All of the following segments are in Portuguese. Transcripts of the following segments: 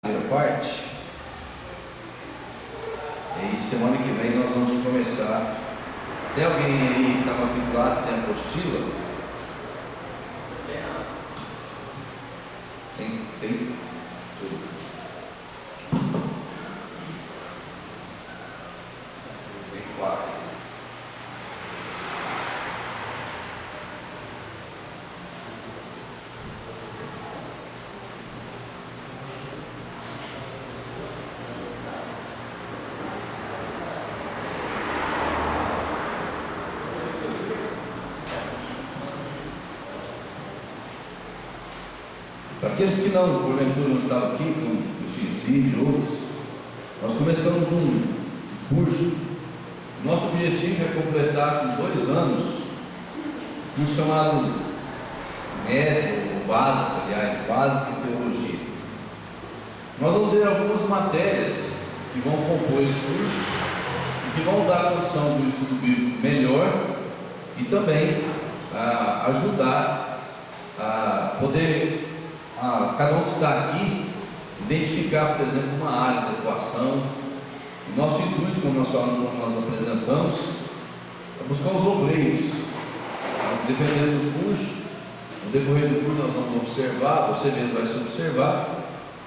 primeira parte. E semana que vem nós vamos começar. Tem alguém aí que está matriculado sem apostila? Tem tudo. Tem 4. Para aqueles que não, porventura, não estavam aqui, como o Cici e outros, nós começamos um curso. Nosso objetivo é completar com 2 anos um curso chamado médio, ou básico, aliás, básico em teologia. Nós vamos ver algumas matérias que vão compor esse curso e que vão dar a condição do estudo bíblico melhor e também ajudar a poder cada um que está aqui identificar, por exemplo, uma área de atuação. O nosso intuito, como nós falamos, como nós apresentamos, é buscar os obreiros. Dependendo do curso, no decorrer do curso nós vamos observar, você mesmo vai se observar.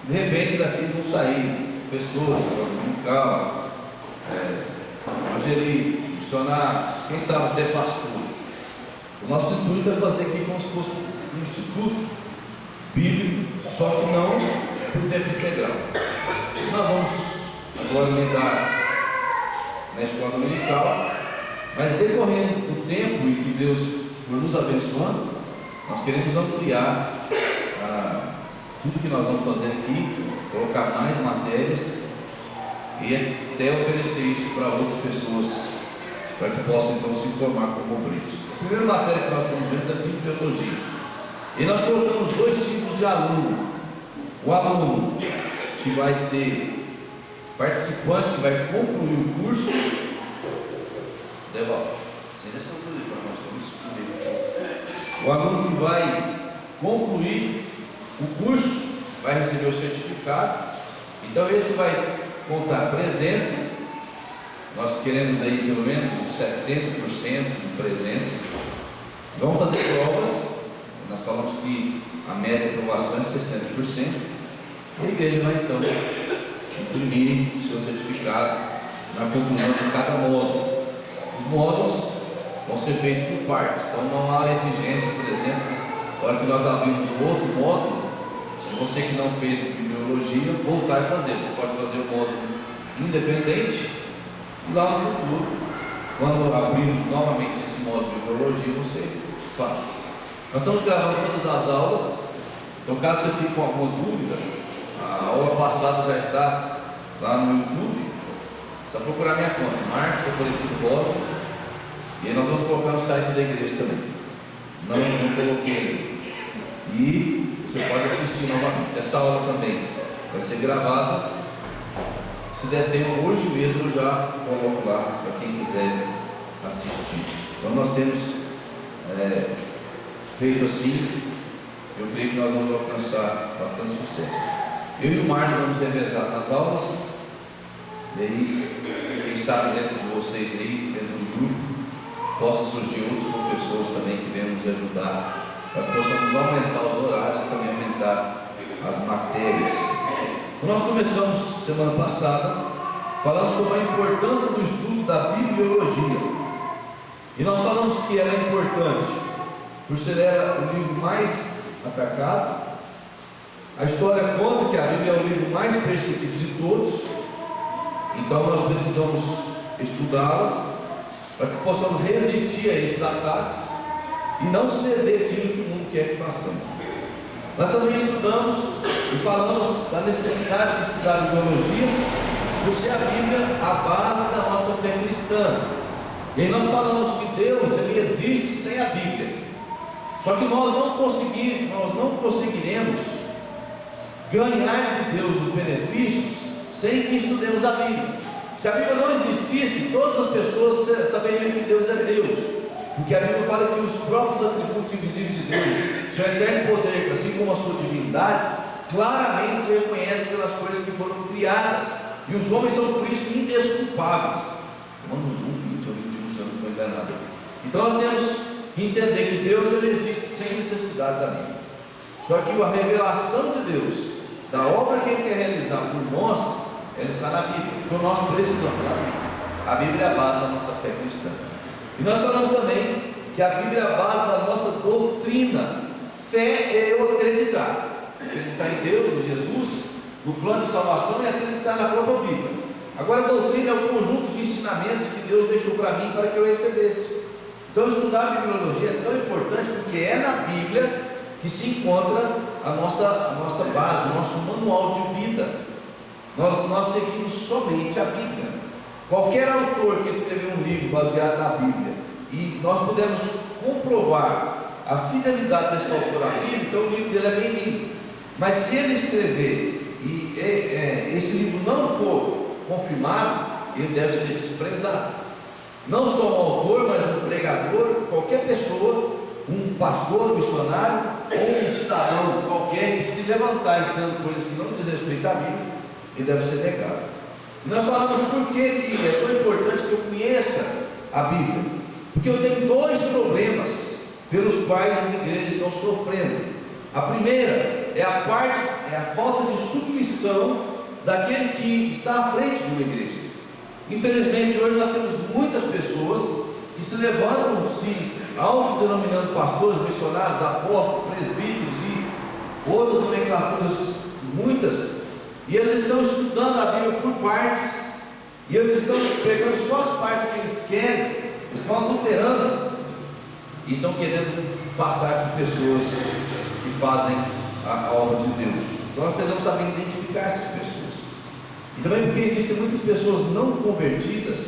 De repente daqui vão sair pessoas, comunical, evangelistas, missionários, quem sabe até pastores. O nosso intuito é fazer aqui como se fosse um instituto bíblico, só que não por tempo integral. Nós vamos agora lidar na escola dominical, mas decorrendo do tempo em que Deus for nos abençoando, nós queremos ampliar tudo que nós vamos fazer aqui, colocar mais matérias e até oferecer isso para outras pessoas, para que possam então se informar como obreiros. A primeira matéria que nós estamos vendo é a biblioteologia. E nós colocamos 2 tipos de aluno. O aluno que vai ser participante, que vai concluir o curso. O aluno que vai concluir o curso vai receber o certificado. Então esse vai contar presença. Nós queremos aí pelo menos 70% de presença. Vamos fazer provas. Nós falamos que a média de aprovação é 60%. E a igreja vai então imprimir o seu certificado na conclusão de cada módulo. Os módulos vão ser feitos por partes, então não há exigência, por exemplo, na hora que nós abrimos um outro módulo, você que não fez bibliologia, voltar a fazer. Você pode fazer o módulo independente e lá no futuro, quando abrirmos novamente esse módulo de bibliologia, você faz. Nós estamos gravando todas as aulas, então caso você fique com alguma dúvida, a aula passada já está lá no YouTube, só procurar minha conta, Marcos Aparecido Rosa, e aí nós vamos colocar no site da igreja também. Não coloquei. E você pode assistir novamente. Essa aula também vai ser gravada. Se der tempo, hoje mesmo eu já coloco lá para quem quiser assistir. Então nós temos feito assim, eu creio que nós vamos alcançar bastante sucesso. Eu e o Marcos vamos revezar nas aulas, e aí, quem sabe dentro de vocês aí, dentro do grupo, possam surgir outros professores também que venham nos ajudar, para que possamos aumentar os horários, também aumentar as matérias. Nós começamos semana passada falando sobre a importância do estudo da bibliologia, e nós falamos que ela é importante por ser o livro mais atacado. A história conta que a Bíblia é o livro mais perseguido de todos, então nós precisamos estudá-la para que possamos resistir a esses ataques e não ceder aquilo que o mundo quer que façamos. Nós também estudamos e falamos da necessidade de estudar a bibliologia, por ser a Bíblia a base da nossa fé cristã. E aí nós falamos que Deus ele existe sem a Bíblia. Só que nós não conseguiremos ganhar de Deus os benefícios sem que estudemos a Bíblia. Se a Bíblia não existisse, todas as pessoas saberiam que Deus é Deus, porque a Bíblia fala que os próprios atributos invisíveis de Deus, seu eterno poder, assim como a sua divindade, claramente se reconhece pelas coisas enviadas, e os homens são por isso indesculpáveis. Romanos 1, 20 ou 21, se eu não estou enganado. Então nós temos que entender que Deus ele existe sem necessidade da Bíblia. Só que a revelação de Deus, da obra que Ele quer realizar por nós, ela está na Bíblia. Então nós precisamos da Bíblia. A Bíblia é a base da nossa fé cristã. E nós falamos também que a Bíblia é a base da nossa doutrina. Fé é eu acreditar. Acreditar em Deus, em Jesus, no plano de salvação, e acreditar na própria Bíblia. Agora a doutrina é o conjunto de ensinamentos que Deus deixou para mim para que eu recebesse. Então estudar a bibliologia é tão importante porque é na Bíblia que se encontra a nossa base, o nosso manual de vida. Nós seguimos somente a Bíblia. Qualquer autor que escreveu um livro baseado na Bíblia, e nós podemos comprovar a fidelidade desse autor à Bíblia, então o livro dele é bem-vindo. Mas se ele escrever e esse livro não for confirmado, ele deve ser desprezado. Não só um autor, mas um pregador, qualquer pessoa, um pastor, um missionário, ou um cidadão qualquer que se levantar ensinando coisas que não diz respeito à Bíblia, ele deve ser negado. E nós falamos por que é tão importante que eu conheça a Bíblia. Porque eu tenho dois problemas pelos quais as igrejas estão sofrendo. A primeira é a falta de submissão daquele que está à frente de uma igreja. Infelizmente hoje nós temos muitas pessoas que se levantam, se autodenominando pastores, missionários, apóstolos, presbíteros e outras nomenclaturas, muitas, e eles estão estudando a Bíblia por partes, e eles estão pegando só as partes que eles querem, eles estão adulterando e estão querendo passar por pessoas que fazem a obra de Deus. Então nós precisamos saber identificar essas pessoas. E também porque existem muitas pessoas não convertidas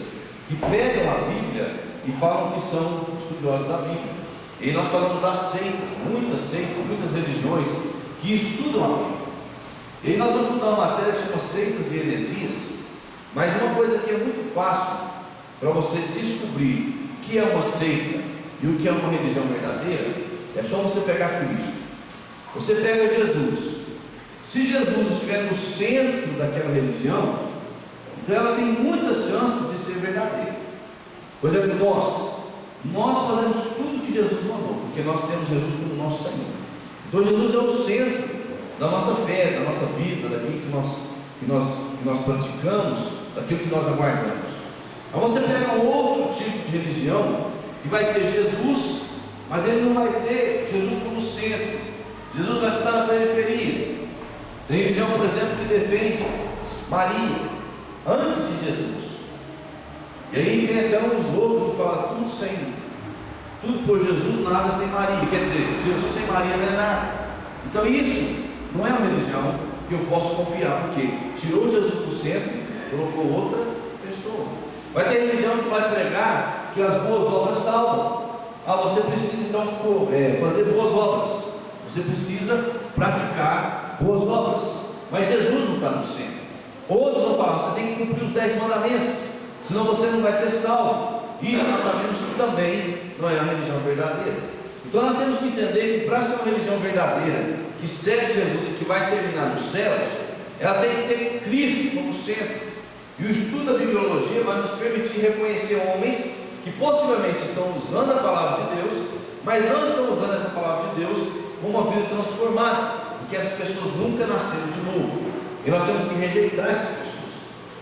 que pegam a Bíblia e falam que são estudiosos da Bíblia. E nós falamos das seitas, muitas religiões que estudam a Bíblia. E nós vamos estudar uma matéria que chama seitas e heresias. Mas uma coisa que é muito fácil para você descobrir o que é uma seita e o que é uma religião verdadeira, é só você pegar Cristo. Você pega Jesus. Se Jesus estiver no centro daquela religião, então ela tem muitas chances de ser verdadeira. Por exemplo, nós fazemos tudo que Jesus mandou, porque nós temos Jesus como nosso Senhor. Então Jesus é o centro da nossa fé, da nossa vida, daquilo que nós praticamos, daquilo que nós aguardamos. Aí você pega um outro tipo de religião que vai ter Jesus, mas ele não vai ter Jesus como centro. Jesus vai estar na periferia. Tem religião, por exemplo, que defende Maria antes de Jesus. E aí tem até uns outros que falam tudo por Jesus, nada sem Maria. Quer dizer, Jesus sem Maria não é nada. Então isso não é uma religião que eu posso confiar, porque tirou Jesus do centro, colocou outra pessoa. Vai ter religião que vai pregar que as boas obras salvam. Você precisa então fazer boas obras. Você precisa praticar boas obras. Mas Jesus não está no centro. Outros vão falar, você tem que cumprir os 10 mandamentos, senão você não vai ser salvo. Isso nós sabemos que também não é uma religião verdadeira. Então nós temos que entender que para ser uma religião verdadeira, que segue Jesus e que vai terminar nos céus, ela tem que ter Cristo como centro. E o estudo da bibliologia vai nos permitir reconhecer homens que possivelmente estão usando a palavra de Deus, mas não estão usando essa palavra de Deus com uma vida transformada, porque essas pessoas nunca nasceram de novo. E nós temos que rejeitar essas pessoas,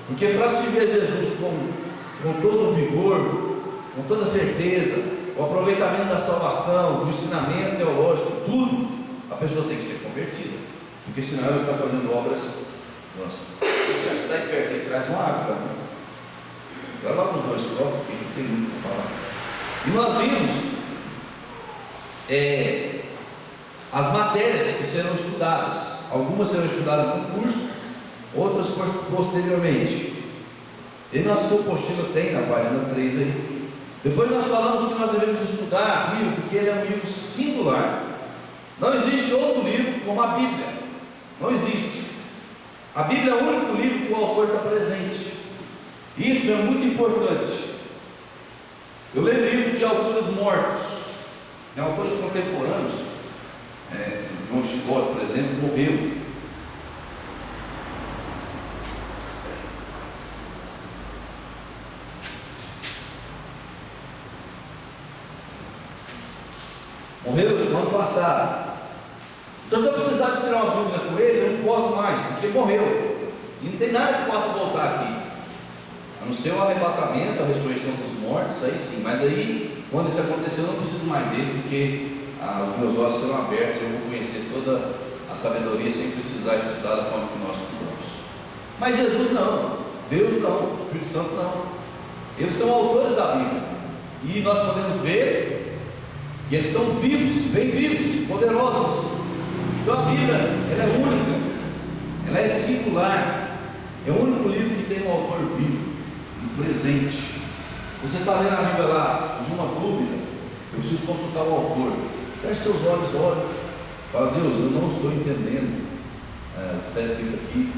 porque para se ver Jesus com todo o vigor, com toda a certeza, o aproveitamento da salvação, do ensinamento teológico, tudo, a pessoa tem que ser convertida, porque senão ela está fazendo obras. Nossa, você está aí perto, ele traz uma água para mim. Agora vamos nós, porque tem muito para falar. E nós vimos as matérias que serão estudadas. Algumas serão estudadas no curso, outras posteriormente. E nosso apostila tem na página 3 aí. Depois nós falamos que nós devemos estudar a Bíblia, porque ele é um livro singular. Não existe outro livro como a Bíblia. Não existe. A Bíblia é o único livro que o autor está presente. Isso é muito importante. Eu leio livros de autores mortos, autores contemporâneos. João Stott, por exemplo, morreu. Morreu no ano passado. Então, se eu precisar de tirar uma dúvida com ele, eu não posso mais, porque ele morreu. E não tem nada que possa voltar aqui, a não ser o arrebatamento, a ressurreição dos mortos, aí sim. Mas aí, quando isso acontecer, eu não preciso mais dele, porque os meus olhos serão abertos, eu vou conhecer toda a sabedoria sem precisar estudar da forma que nós estudamos. Mas Jesus não, Deus não, o Espírito Santo não. Eles são autores da Bíblia, e nós podemos ver que eles estão vivos, bem vivos, poderosos. Então a Bíblia, ela é única, ela é singular, é o único livro que tem um autor vivo, um presente. Você está lendo a Bíblia lá, de uma dúvida, eu preciso consultar o autor. Feche seus olhos, olhe, fala: Deus, eu não estou entendendo o que está escrito aqui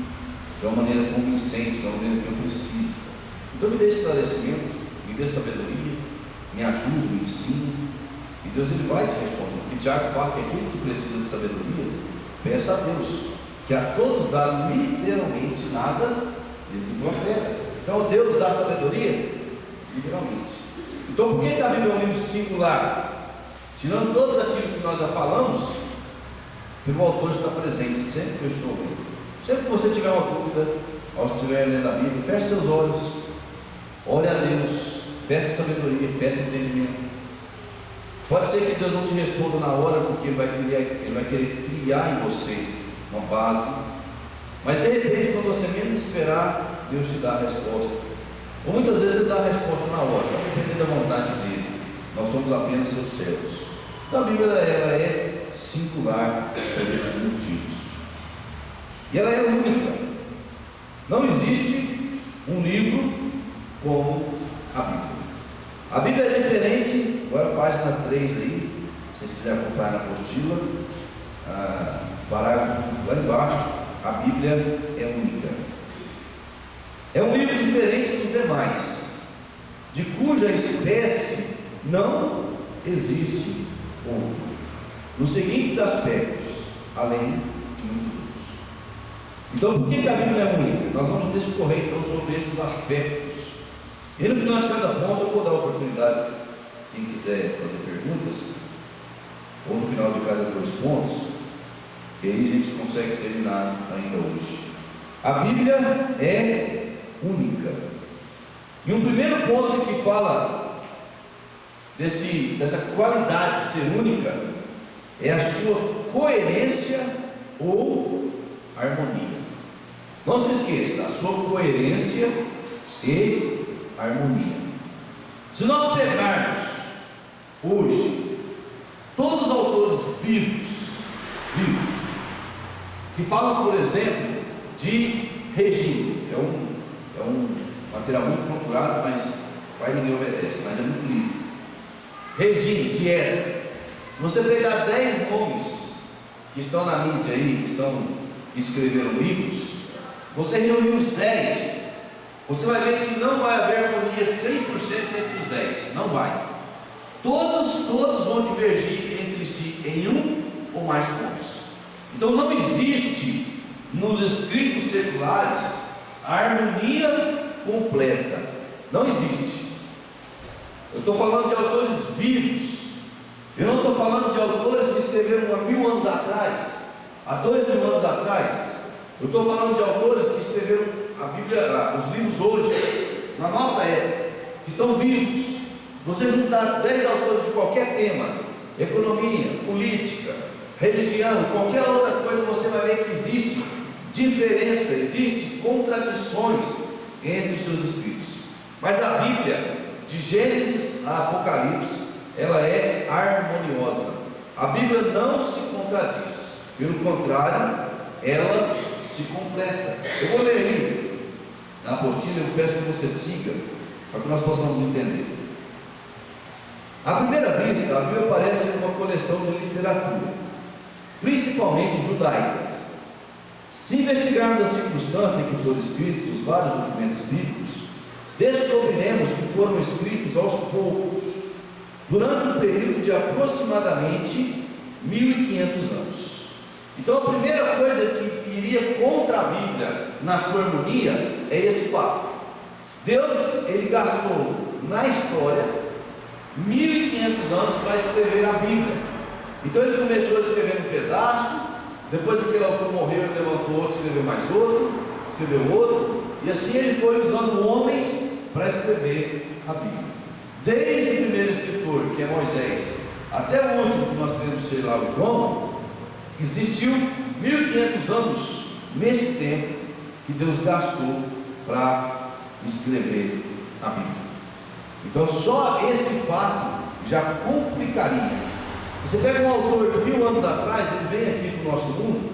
de uma maneira convincente, de uma maneira que eu preciso. Então me dê esclarecimento, me dê sabedoria, me ajude, me ensine, e Deus ele vai te responder. Porque Tiago fala que aquele que precisa de sabedoria, peça a Deus, que a todos dá literalmente nada, lhes impropera. Então Deus dá sabedoria literalmente. Então por que a Bíblia é um livro singular? Tirando todos aquilo que nós já falamos, o autor está presente sempre que eu estou lendo. Sempre que você tiver uma dúvida, ao estiver lendo a Bíblia, feche seus olhos, ore a Deus, peça sabedoria, peça entendimento. Pode ser que Deus não te responda na hora, porque Ele vai querer criar em você uma base, mas de repente, quando você menos esperar, Deus te dá a resposta. Ou muitas vezes Ele dá a resposta na hora, vai depender da vontade dele. Nós somos apenas seus servos. Então a Bíblia ela é singular por esses motivos, e ela é única. Não existe um livro como a Bíblia. A Bíblia é diferente. Agora página 3 aí, se vocês quiserem acompanhar na apostila, parágrafo lá embaixo. A Bíblia é única. É um livro diferente dos demais, de cuja espécie não existe outro, nos seguintes aspectos, além de muitos outros. Então, por que a Bíblia é única? Nós vamos discorrer então sobre esses aspectos, e no final de cada ponto eu vou dar oportunidades, quem quiser fazer perguntas, ou no final de cada 2 pontos, e aí a gente consegue terminar ainda hoje. A Bíblia é única, e um primeiro ponto que fala dessa qualidade de ser única é a sua coerência ou harmonia. Não se esqueça, a sua coerência e harmonia. Se nós pegarmos hoje todos os autores vivos, que falam, por exemplo, de regime, é um material muito procurado, mas quase ninguém obedece, mas é muito lindo. Regime, dieta. Se você pegar 10 nomes que estão na mídia aí, que escreveram livros, você reunir os 10, você vai ver que não vai haver harmonia 100% entre os 10, não vai. Todos vão divergir entre si em um ou mais pontos. Então não existe nos escritos seculares a harmonia completa, não existe. Eu estou falando de autores vivos, eu não estou falando de autores que escreveram há 1000 anos atrás, há 2000 anos atrás. Eu estou falando de autores que escreveram a Bíblia, os livros hoje, na nossa época, que estão vivos. Você juntar 10 autores de qualquer tema, economia, política, religião, qualquer outra coisa, você vai ver que existe diferença, existe contradições entre os seus escritos. Mas a Bíblia, de Gênesis a Apocalipse, ela é harmoniosa. A Bíblia não se contradiz, pelo contrário, ela se completa. Eu vou ler aí na apostila, eu peço que você siga, para que nós possamos entender. À primeira vista, a Bíblia parece ser uma coleção de literatura, principalmente judaica. Se investigarmos a circunstância em que foram escritos os vários documentos bíblicos, descobriremos que foram escritos aos poucos, durante um período de aproximadamente 1500 anos. Então a primeira coisa que iria contra a Bíblia na sua harmonia é esse fato. Deus, ele gastou na história 1500 anos para escrever a Bíblia. Então ele começou a escrever um pedaço, depois aquele autor morreu, ele levantou outro, escreveu mais outro, escreveu outro, e assim ele foi usando homens para escrever a Bíblia. Desde o primeiro escritor, que é Moisés, até o último, que nós temos ser lá, o João, existiu 1500 anos nesse tempo que Deus gastou para escrever a Bíblia. Então só esse fato já complicaria. Você pega um autor de 1000 anos atrás, ele vem aqui para o nosso mundo,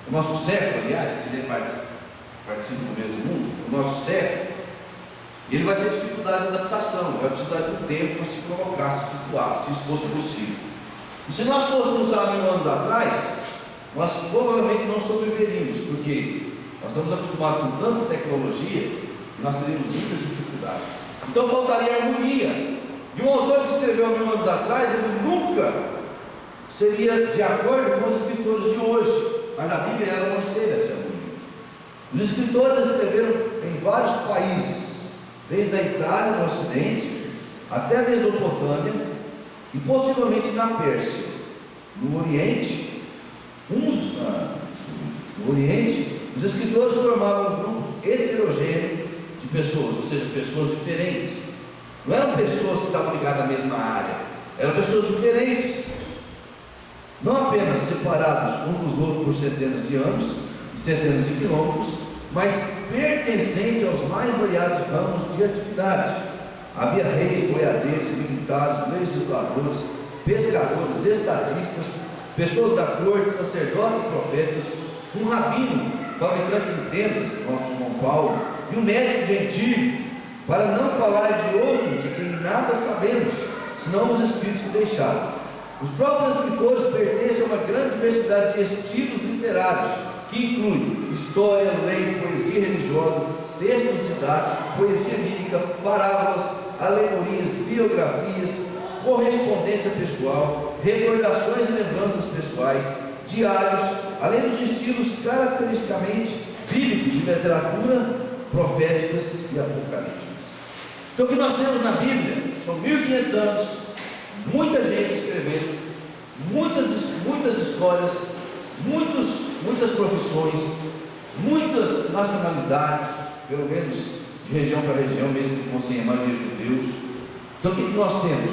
o nosso século, aliás, que ele participa do mesmo mundo, o nosso século, e ele vai ter dificuldade de adaptação, vai precisar de um tempo para se colocar, se situar, se isso fosse possível. E se nós fôssemos há 1000 anos atrás, nós provavelmente não sobreviveríamos, porque nós estamos acostumados com tanta tecnologia que nós teríamos muitas dificuldades. Então faltaria harmonia. E um autor que escreveu 1000 anos atrás, ele nunca seria de acordo com os escritores de hoje. Mas a Bíblia ela não teve essa harmonia. Os escritores escreveram em vários países, desde a Itália no Ocidente até a Mesopotâmia e possivelmente na Pérsia. No Oriente, os escritores formavam um grupo heterogêneo de pessoas, ou seja, pessoas diferentes. Não eram pessoas que estavam ligadas à mesma área, eram pessoas diferentes, não apenas separados uns dos outros por centenas de anos e centenas de quilômetros, mas pertencentes aos mais variados ramos de atividade. Havia reis, boiadeiros, militares, legisladores, pescadores, estadistas, pessoas da corte, sacerdotes e profetas, um rabino, fabricante de tendas, nosso São Paulo, e um médico gentil, para não falar de outros de quem nada sabemos, senão os escritos que deixaram. Os próprios escritores pertencem a uma grande diversidade de estilos literários, que inclui história, lei, poesia religiosa, textos didáticos, poesia lírica, parábolas, alegorias, biografias, correspondência pessoal, recordações e lembranças pessoais, diários, além dos estilos caracteristicamente bíblicos de literatura, proféticas e apocalípticas. Então o que nós temos na Bíblia são 1500 anos, muita gente escrevendo, muitas histórias, muitas profissões, muitas nacionalidades, pelo menos de região para região, mesmo que fossem a maioria judeus. Então o que nós temos?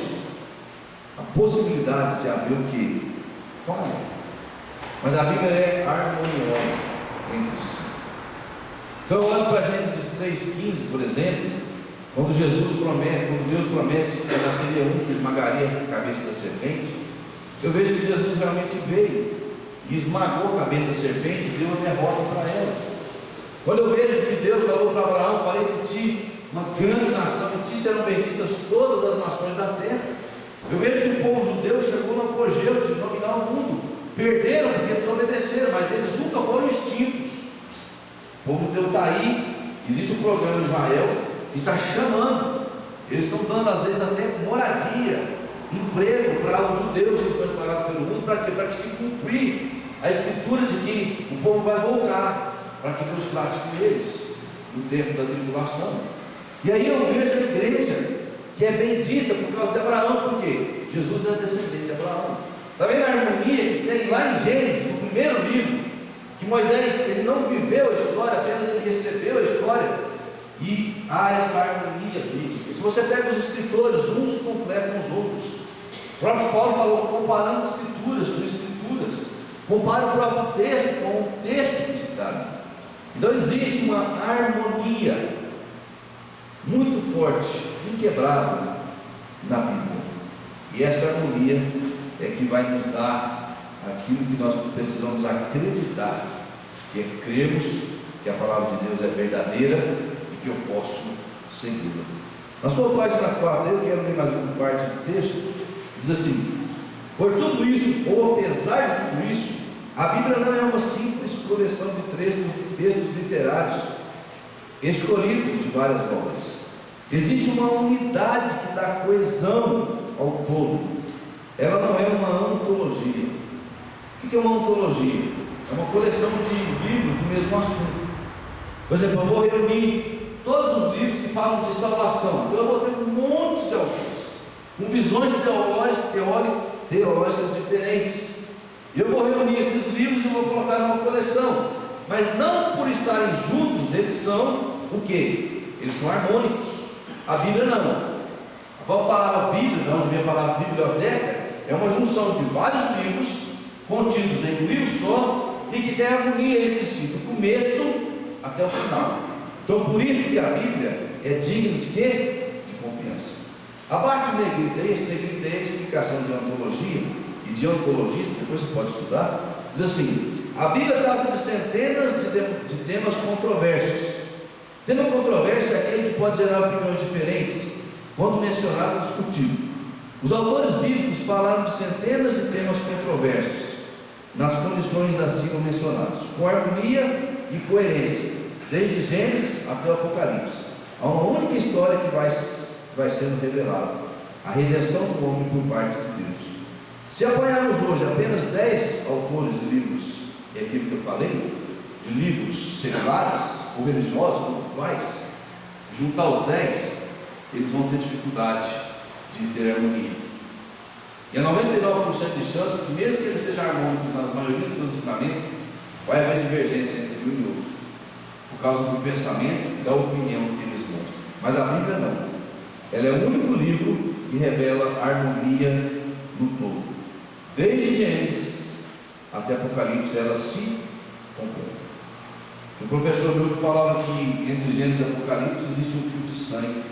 A possibilidade de haver o que? Falha. Mas a Bíblia é harmoniosa entre si. Então eu olho para Gênesis 3,15, por exemplo, quando Deus promete que ela seria um que esmagaria a cabeça da serpente, eu vejo que Jesus realmente veio e esmagou a cabeça da serpente e deu uma derrota para ela. Quando eu vejo que Deus falou para Abraão: falei de ti, uma grande nação, de ti serão benditas todas as nações da terra. Eu vejo que o povo judeu chegou no apogeu de dominar o mundo. Perderam porque desobedeceram, mas eles nunca foram extintos. O povo judeu está aí, existe um programa em Israel que está chamando, eles estão dando às vezes até moradia, emprego para os judeus que estão espalhados pelo mundo, para quê? Para que se cumprir a escritura de que o povo vai voltar, para que Deus trate com eles no tempo da tribulação. E aí eu vejo a igreja que é bendita por causa de Abraão, porque Jesus é descendente de Abraão. Está vendo a harmonia que tem lá em Gênesis, no primeiro livro, que Moisés ele não viveu a história, apenas ele recebeu a história, e há essa harmonia bíblica. E se você pega os escritores, uns completam os outros. O próprio Paulo falou, comparando escrituras com escrituras, compara o próprio texto com o texto que está ali. Então existe uma harmonia muito forte, inquebrável na Bíblia, e essa harmonia é que vai nos dar aquilo que nós precisamos acreditar, que é crermos que a palavra de Deus é verdadeira e que eu posso segui-la. Na sua página 4, eu quero ler mais uma parte do texto, diz assim: por tudo isso, ou apesar de tudo isso, a Bíblia não é uma simples coleção de textos literários escolhidos de várias obras. Existe uma unidade que dá coesão ao todo. Ela não é uma antologia. O que é uma antologia? É uma coleção de livros do mesmo assunto. Por exemplo, eu vou reunir todos os livros que falam de salvação. Então eu vou ter um monte de autores, com visões teológicas diferentes. Eu vou reunir esses livros e vou colocar numa coleção, mas não por estarem juntos, eles são o quê? Eles são harmônicos. A Bíblia não. A palavra Bíblia, de onde vem a palavra biblioteca, é uma junção de vários livros contidos em um livro só e que tem harmonia entre si, do começo até o final. Então, por isso que a Bíblia é digna de quê? De confiança. Abaixo de negritude, a explicação de ontologia e de ontologista, depois você pode estudar, diz assim: a Bíblia trata de centenas de temas controversos. Tema controverso é aquele que pode gerar opiniões diferentes, quando mencionado ou discutido. Os autores bíblicos falaram de centenas de temas controversos, nas condições acima mencionadas, com harmonia e coerência, desde Gênesis até o Apocalipse. Há uma única história que vai sendo revelada: a redenção do homem por parte de Deus. Se apanharmos hoje apenas 10 autores de livros, é aquilo que eu falei, de livros seculares ou religiosos, não faz, juntar os 10, eles vão ter dificuldade de ter harmonia. E há 99% de chance que, mesmo que eles sejam harmônicos nas maioria dos seus ensinamentos, vai haver divergência entre um e outro, por causa do pensamento e da opinião que eles mostram. Mas a Bíblia não. Ela é o único livro que revela a harmonia no todo. Desde Gênesis até Apocalipse, ela se completa. O professor meu falava que entre Gênesis e Apocalipse existe um fio de sangue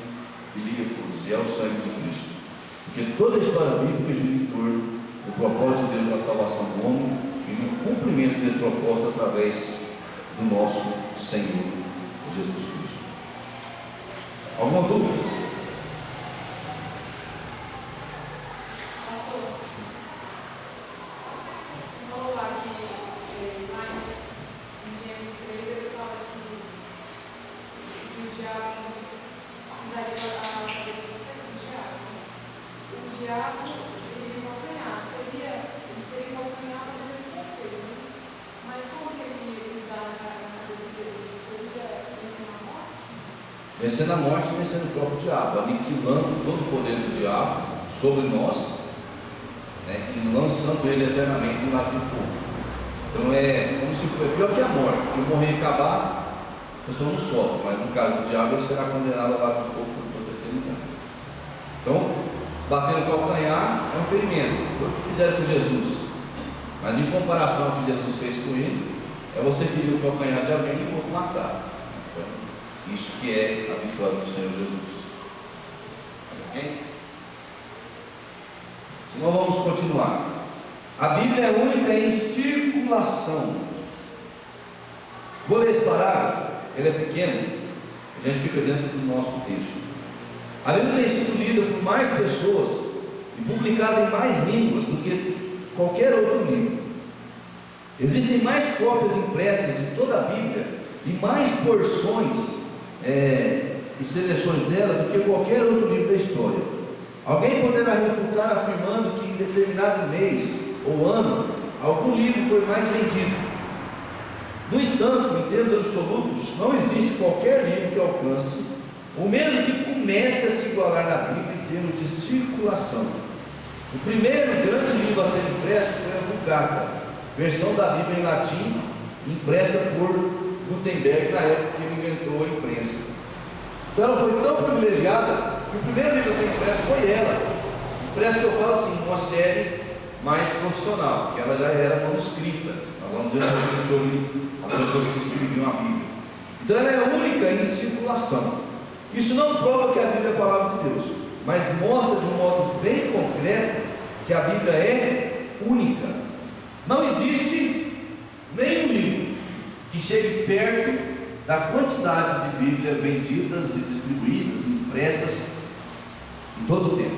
que liga todos, e é o sangue de Cristo. Porque toda a história bíblica gira em torno do propósito de Deus na salvação do homem e no cumprimento desse propósito através do nosso Senhor Jesus Cristo. Alguma dúvida? Vencendo a morte, vencendo o próprio diabo, aniquilando todo o poder do diabo sobre nós, né, e lançando ele eternamente no lago de fogo. Então é como se fosse pior que a morte, porque morrer e acabar, a pessoa não sofre, mas no caso do diabo ele será condenado ao lago de fogo por toda a eternidade. Então, bater no calcanhar é um ferimento, foi o que fizeram com Jesus, mas em comparação ao que Jesus fez com ele, é você ferir o calcanhar de alguém e o matar. Isso que é a vitória do Senhor Jesus. Ok? Então vamos continuar. A Bíblia é única em circulação. Vou ler esse parágrafo, ele é pequeno, a gente fica dentro do nosso texto. A Bíblia tem sido lida por mais pessoas e publicada em mais línguas do que qualquer outro livro. Existem mais cópias impressas de toda a Bíblia e mais porções e seleções dela do que qualquer outro livro da história. Alguém poderá refutar afirmando que em determinado mês ou ano algum livro foi mais vendido. No entanto, em termos absolutos, não existe qualquer livro que alcance, ou mesmo que comece a se igualar na Bíblia em termos de circulação. O primeiro grande livro a ser impresso foi a Vulgata, versão da Bíblia em latim, impressa por Gutenberg na época que ele inventou a imprensa. Então ela foi tão privilegiada que o primeiro livro a ser impresso foi ela. Impresso que eu falo assim, uma série mais profissional, que ela já era manuscrita. Nós vamos ver sobre as pessoas que escreviam a Bíblia. Então ela é única em circulação. Isso não prova que a Bíblia é a palavra de Deus, mas mostra de um modo bem concreto que a Bíblia é única. Não existe nenhum livro que chegue perto da quantidade de Bíblia vendidas e distribuídas, impressas em todo o tempo.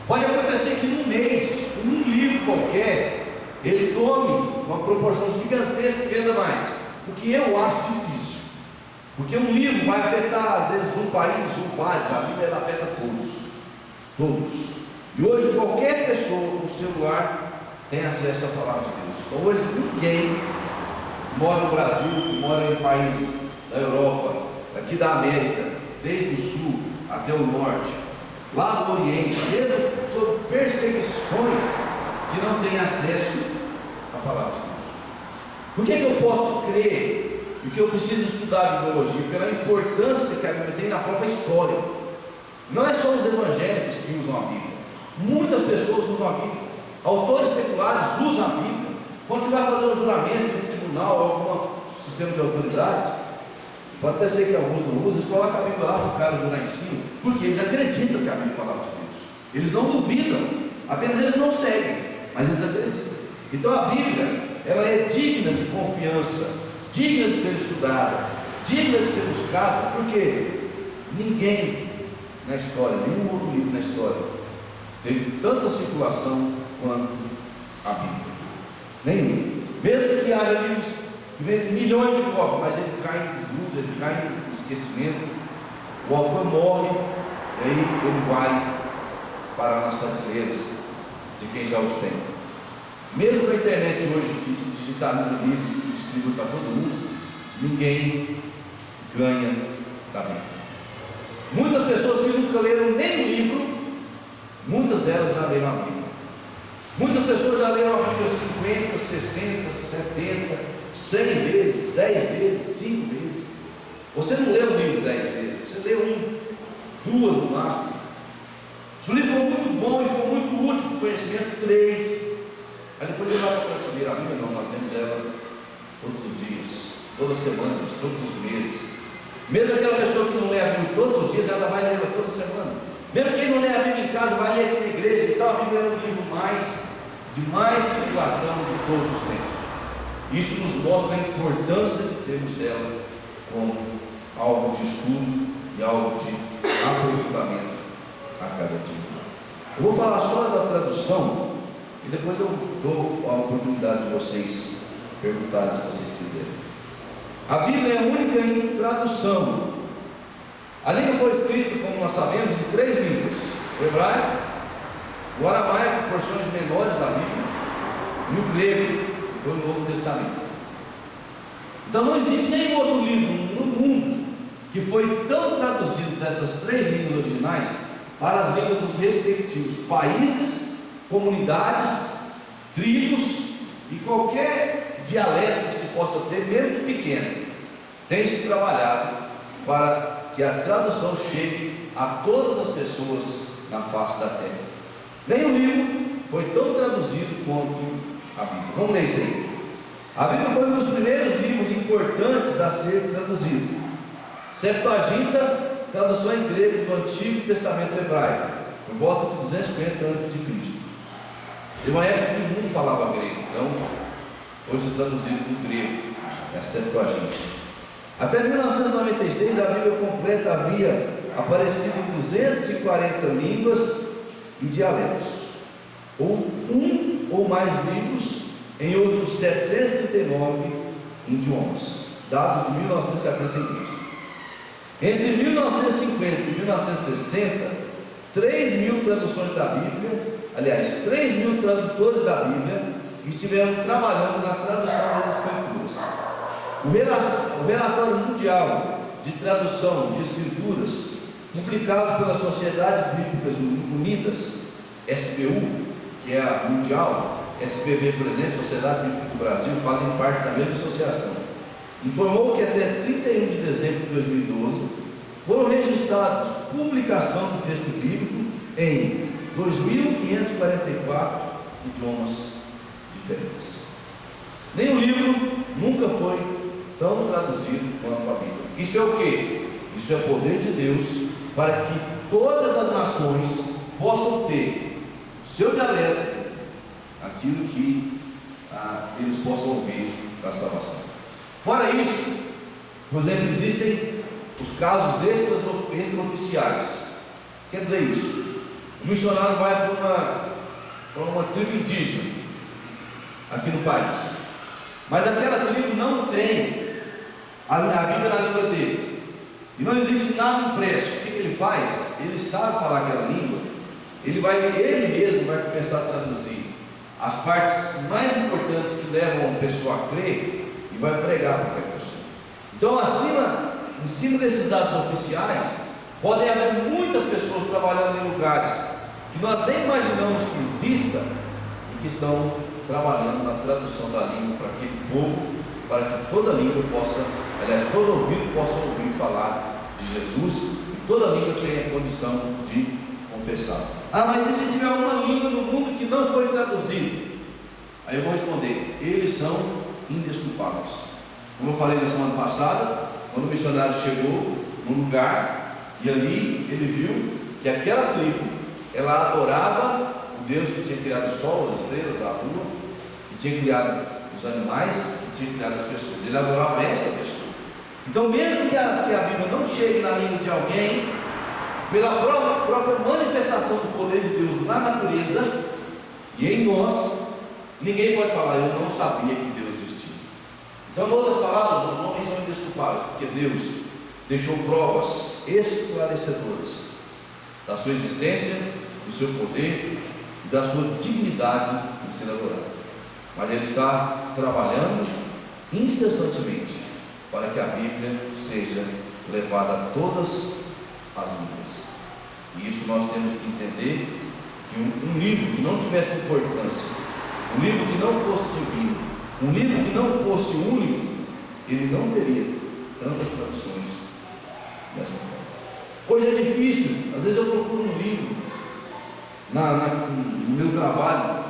Pode acontecer que num mês, um livro qualquer, ele tome uma proporção gigantesca e venda mais, o que eu acho difícil, porque um livro vai afetar às vezes um país, vários, a Bíblia ela afeta todos, e hoje qualquer pessoa com celular tem acesso à palavra de Deus. Então hoje ninguém mora no Brasil, que mora em países da Europa, aqui da América, desde o sul até o norte, lá no Oriente, mesmo sob perseguições, que não têm acesso à palavra de Deus. Por que eu posso crer e que eu preciso estudar a bibliologia? Pela importância que a Bíblia tem na própria história. Não é só os evangélicos que usam a Bíblia. Muitas pessoas usam a Bíblia. Autores seculares usam a Bíblia. Quando você vai fazer um juramento no tribunal ou algum sistema de autoridades, pode até ser que alguns não usam, eles colocam a Bíblia lá para o cara jurar em cima, porque eles acreditam que a Bíblia é a palavra de Deus. Eles não duvidam, apenas eles não seguem, mas eles acreditam. Então a Bíblia, ela é digna de confiança, digna de ser estudada, digna de ser buscada, porque ninguém na história, nenhum outro livro na história teve tanta circulação quanto a Bíblia. Nenhum. Mesmo que haja livros que vendem milhões de cópias, mas ele cai em desuso, ele cai em esquecimento, o autor morre, e aí ele vai parar nas prateleiras de quem já os tem. Mesmo na internet hoje, que se digitaliza livro e distribui para todo mundo, ninguém ganha da Bíblia. Muitas pessoas que nunca leram nem o livro, muitas delas já leram a Bíblia. Muitas pessoas já leram a Bíblia 50, 60, 70, 100 vezes, 10 vezes, 5 vezes. Você não leu o livro 10 vezes, você leu um, 2 no máximo. Se o livro for muito bom e for muito útil para o conhecimento, 3. Aí depois ele vai para a prateleira. A Bíblia não, nós temos ela todos os dias, todas as semanas, todos os meses. Mesmo aquela pessoa que não lê a Bíblia todos os dias, ela vai ler ela toda semana. Mesmo quem não lê a Bíblia em casa, vai ler aqui na igreja. Então a Bíblia é o livro de mais circulação de todos os tempos. Isso nos mostra a importância de termos ela como algo de estudo e algo de aprofundamento a cada dia. Eu vou falar só da tradução e depois eu dou a oportunidade de vocês perguntarem se vocês quiserem. A Bíblia é a única em tradução. A língua foi escrita, como nós sabemos, em 3 línguas: o hebraico, o aramaico, porções menores da Bíblia, e o grego, que foi o Novo Testamento. Então não existe nenhum outro livro no mundo que foi tão traduzido dessas 3 línguas originais para as línguas dos respectivos países, comunidades, tribos e qualquer dialeto que se possa ter, mesmo que pequeno. Tem se trabalhado para que a tradução chegue a todas as pessoas na face da terra. Nenhum livro foi tão traduzido quanto a Bíblia. Vamos ler isso aí. A Bíblia foi um dos primeiros livros importantes a ser traduzido. Septuaginta, tradução em grego do Antigo Testamento hebraico, por volta de 250 a.C. Teve uma época que o mundo falava grego, então foi traduzido do grego, a Septuaginta. Até 1996 a Bíblia completa havia aparecido em 240 línguas e dialetos, ou um ou mais livros em outros 739 idiomas, dados de 1972. Entre 1950 e 1960, 3.000 traduções da Bíblia, aliás, 3.000 tradutores da Bíblia estiveram trabalhando na tradução das Escrituras. O relatório mundial de tradução de Escrituras, publicado pela Sociedade Bíblicas Unidas, SBU, que é a mundial, SBB, por exemplo, Sociedade Bíblica do Brasil, fazem parte da mesma associação, informou que até 31 de dezembro de 2012 foram registrados publicação do texto bíblico em 2.544 idiomas diferentes. Nenhum livro nunca foi tão traduzido quanto a Bíblia. Isso é o que? Isso é o poder de Deus para que todas as nações possam ter o seu dialeto, aquilo que eles possam ouvir da salvação. Fora isso, por exemplo, existem os casos extraoficiais. Quer dizer isso? O missionário vai para uma tribo indígena aqui no país, mas aquela tribo não tem a Bíblia na língua deles, e não existe nada impresso. O que ele faz? Ele sabe falar aquela língua, ele mesmo vai começar a traduzir as partes mais importantes que levam a pessoa a crer e vai pregar para aquela pessoa. Então, em cima desses dados oficiais, podem haver muitas pessoas trabalhando em lugares que nós nem imaginamos que exista, e que estão trabalhando na tradução da língua para aquele povo, para que toda língua possa, aliás, todo ouvido possa ouvir falar de Jesus e toda língua tenha condição de confessar. Ah, mas e se tiver uma língua no mundo que não foi traduzida? Aí eu vou responder: eles são indesculpáveis. Como eu falei na semana passada, quando o missionário chegou num lugar e ali ele viu que aquela tribo, ela adorava o Deus que tinha criado o sol, as estrelas, a lua, que tinha criado os animais, que tinha criado as pessoas. Ele adorava essa pessoa. Então, mesmo que a Bíblia não chegue na língua de alguém, pela própria manifestação do poder de Deus na natureza e em nós, ninguém pode falar: eu não sabia que Deus existia. Então, em outras palavras, os homens são indesculpáveis, porque Deus deixou provas esclarecedoras da sua existência, do seu poder e da sua dignidade em ser adorado. Mas Ele está trabalhando incessantemente para que a Bíblia seja levada a todas as línguas. E isso nós temos que entender, que um livro que não tivesse importância, um livro que não fosse divino, um livro que não fosse único, ele não teria tantas traduções dessa forma. Hoje é difícil, às vezes eu procuro um livro no meu trabalho,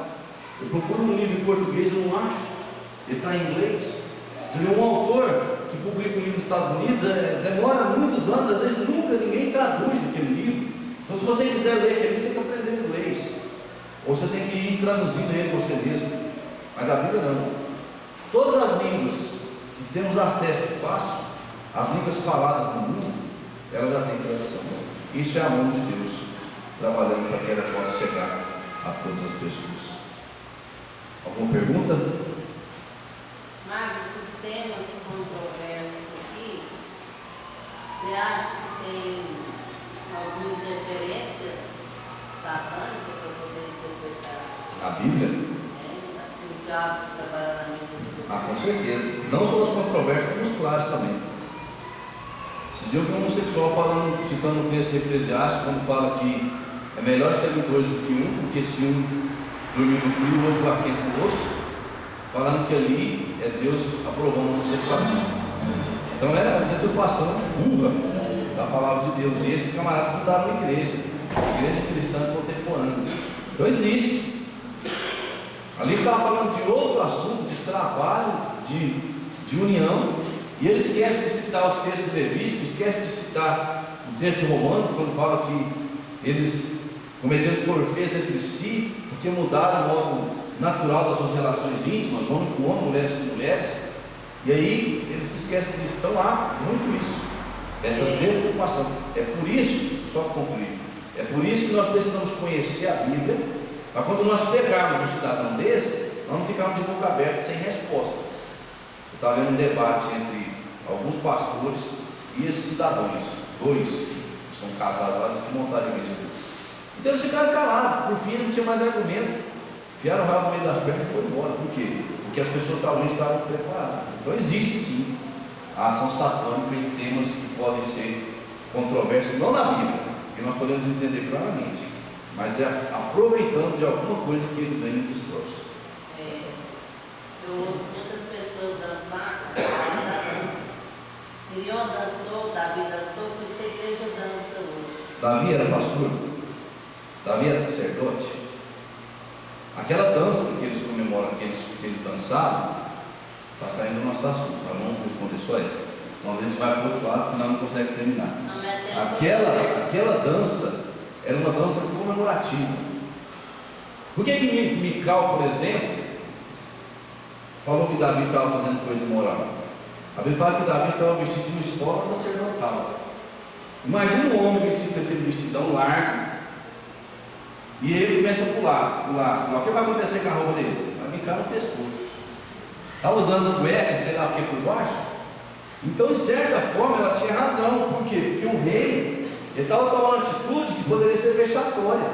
eu procuro um livro em português, eu não acho, ele está em inglês. Você vê um autor que publica um livro nos Estados Unidos, demora muitos anos, às vezes nunca ninguém traduz aquele livro. Então, se você quiser ler aquele livro, tem que aprender inglês, ou você tem que ir traduzindo ele você mesmo. Mas a Bíblia não. Todas as línguas que temos acesso fácil, as línguas faladas no mundo, ela já tem tradução. Isso é a mão de Deus trabalhando para que ela possa chegar a todas as pessoas. Alguma pergunta? Marcos, esses temas controversos aqui, você acha que tem alguma interferência satânica para poder interpretar A Bíblia? assim, o diabo trabalhar na mente? Com certeza. Não só os controversos, como os claros também. Esses dias eu vi um homossexual citando o texto de Eclesiastes, quando fala que é melhor serem dois do que um, porque se um dormir no frio, o outro vai quente no outro, falando que ali é Deus aprovando a homossexuação. Então é a deturpação burra da palavra de Deus. E esses camaradas fundaram uma igreja cristã contemporânea. Então existe. Ali estava falando de outro assunto, de trabalho, de união, e ele esquece de citar os textos levíticos, esquece de citar o texto de Romanos, quando fala que eles cometeram torpeza entre si, porque mudaram o modo natural das suas relações íntimas, homem com homem, mulheres com mulheres, e aí eles se esquecem disso. Então há muito isso, essa preocupação. É por isso, só para concluir, é por isso que nós precisamos conhecer a Bíblia, para quando nós pegarmos um cidadão desse, nós não ficarmos de boca aberta sem resposta. Eu estava vendo um debate entre alguns pastores e esses cidadãos, dois que são casados lá, que montaram a igreja deles. Então eles ficaram calados, por fim não tinha mais argumento, enfiaram o rabo no meio das pernas e foram embora. Por quê? Porque as pessoas talvez estavam preparadas. Então existe sim a ação satânica em temas que podem ser controversos, não na Bíblia, que nós podemos entender claramente, mas é aproveitando de alguma coisa que eles vêm e destroçam. Eu ouço muitas pessoas dançar, dança. Miriam dançou, Davi dançou, por isso a igreja dança hoje. Davi era pastor, Davi era sacerdote. Aquela dança que eles comemoram, que eles dançaram, está saindo do nosso assunto, tá bom? Vou responder só essa. Então a gente vai para o outro lado, senão não consegue terminar. Aquela dança era uma dança comemorativa. Por que Mical, por exemplo, falou que Davi estava fazendo coisa imoral? A Bíblia fala que Davi estava vestido de uma escola sacerdotal. Imagina um homem vestido com aquele vestidão largo, e ele começa a pular. O que vai acontecer com a roupa dele? Vai ficar no pescoço. Está usando cueca, sei lá o que por baixo? Então, de certa forma, ela tinha razão. Por quê? Porque um rei, ele estava tomando uma atitude que poderia ser vexatória.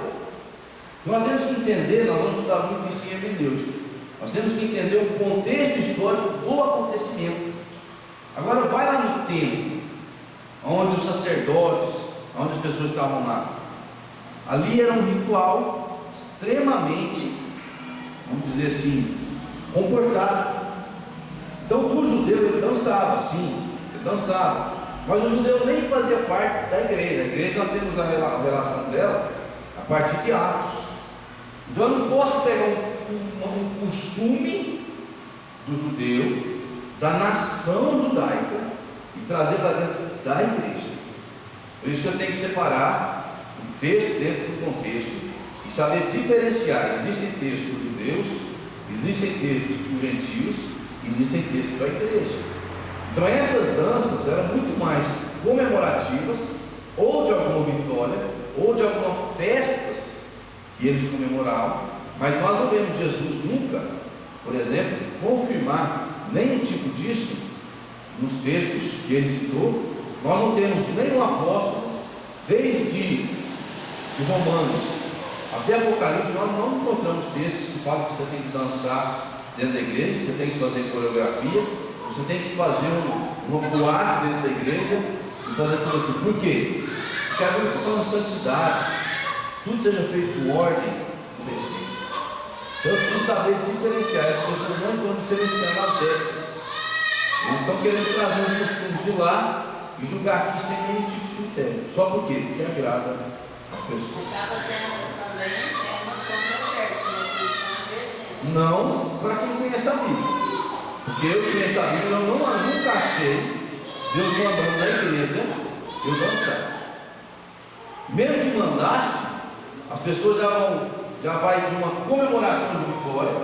Então, nós temos que entender, nós vamos estudar muito isso em hermenêutica. Nós temos que entender o contexto histórico do acontecimento. Agora, vai lá no templo, onde os sacerdotes, onde as pessoas estavam lá. Ali era um ritual extremamente vamos dizer assim, comportado. Então o judeu ele dançava, sim, ele dançava, mas o judeu nem fazia parte da igreja. A igreja nós temos a relação dela a partir de Atos. Então eu não posso pegar um costume do judeu, da nação judaica, e trazer para dentro da igreja. Por isso que eu tenho que separar o texto dentro do contexto e saber diferenciar. Existem textos para os judeus, existem textos para os gentios, existem textos para a igreja. Então essas danças eram muito mais comemorativas, ou de alguma vitória, ou de algumas festas que eles comemoravam, mas nós não vemos Jesus nunca, por exemplo, confirmar nenhum tipo disso nos textos que ele citou. Nós não temos nenhum apóstolo, desde Romanos até Apocalipse, nós não encontramos textos que falam que você tem que dançar dentro da igreja, que você tem que fazer coreografia, você tem que fazer uma boate dentro da igreja e fazer tudo aquilo. Por quê? Porque a Bíblia está falando de santidade, tudo seja feito com ordem e decência. Então eu preciso saber diferenciar. As pessoas não estão diferenciando as épocas. Eles estão querendo trazer um costume de lá e julgar aqui sem nenhum tipo de critério. Só por quê? Porque agrada as pessoas. Não para quem conhece a Bíblia. Porque eu conheço a Bíblia, eu nunca achei Deus mandando na igreja eu dançar. Mesmo que mandasse, as pessoas já vai de uma comemoração de vitória,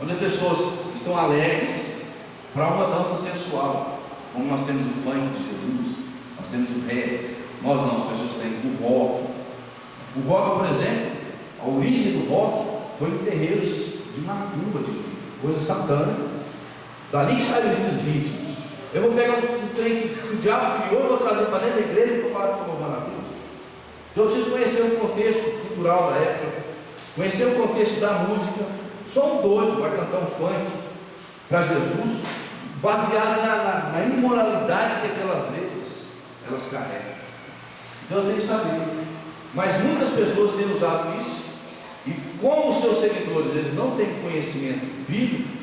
onde as pessoas estão alegres, para uma dança sensual, como nós temos o funk de Jesus, nós temos o rap. Nós não, as pessoas têm o rock. O rock, por exemplo, a origem do rock foi em terreiros de macumba, de coisa satânica. Dali que saem esses ritmos. Eu vou pegar um trem que o diabo criou, vou trazer para dentro da igreja para falar que estou louvando a Deus. Então eu preciso conhecer o contexto cultural da época, conhecer o contexto da música. Só um doido vai cantar um funk para Jesus, baseado na imoralidade que aquelas letras elas carregam. Então eu tenho que saber. Mas muitas pessoas têm usado isso, e como os seus seguidores eles não têm conhecimento bíblico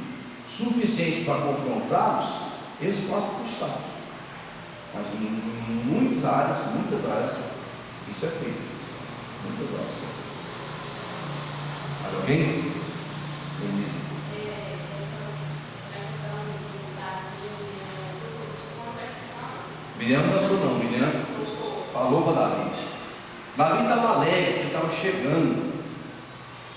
suficiente para confrontá-los, eles passam por estado. Mas em muitas áreas, isso é feito. Muitas áreas. Mais alguém? Beleza. Miriam não dançou não, Miriam falou para Davi. Davi estava alegre, porque estava chegando.